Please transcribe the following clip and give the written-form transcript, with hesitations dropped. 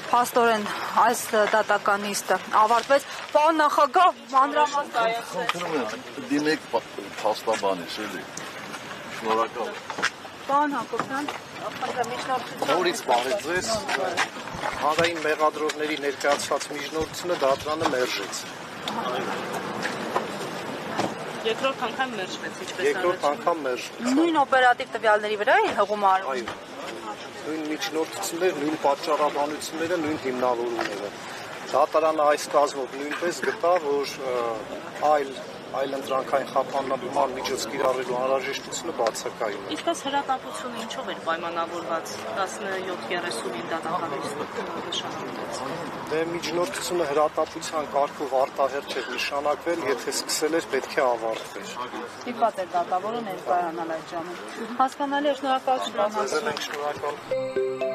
Փաստորեն այս դատական նիստը ավարտվեց։ Պարոն նախագահ, մանրամասն Խնդրում եմ, դիմեք փաստաբանից, էլի։ Շնորհակալ։ Պարոն Հակոբյան, Նորից բարև ձեզ։ Հանրային մեղադրողների ներկայացված միջնորդությունը դատարանը մերժեց։ Երկրորդ անգամ մերժվեց, ինչպես Երկրորդ անգամ մերժվեց։ նույն օպերատիվ տվյալների վրա է հղում արվում։ Այո։ Նույն միջնորդությունները, նույն պատճառաբանությունները, նույն հիմնավորումները։ Դատարանը այս կազմով նույնպես գտա, որ այլ ընտրանքային խափանման միջոց կիրառելու անհրաժեշտությունը բացակայում է։ Ինչպես հրատապությունը ինչով էր պայմանավորված 17:30-ին դատական նշանակվեց։ Դե միջնորդությունը հրատապության կարգով արտահերթ էր նշանակվել, եթե սկսել էր, պետք է ավարտվեր։ Ստիպված էր դատավորը ներկայանալ այդ ժամին։ Հասկանալի է, շնորհակալություն։ Շնորհակալ։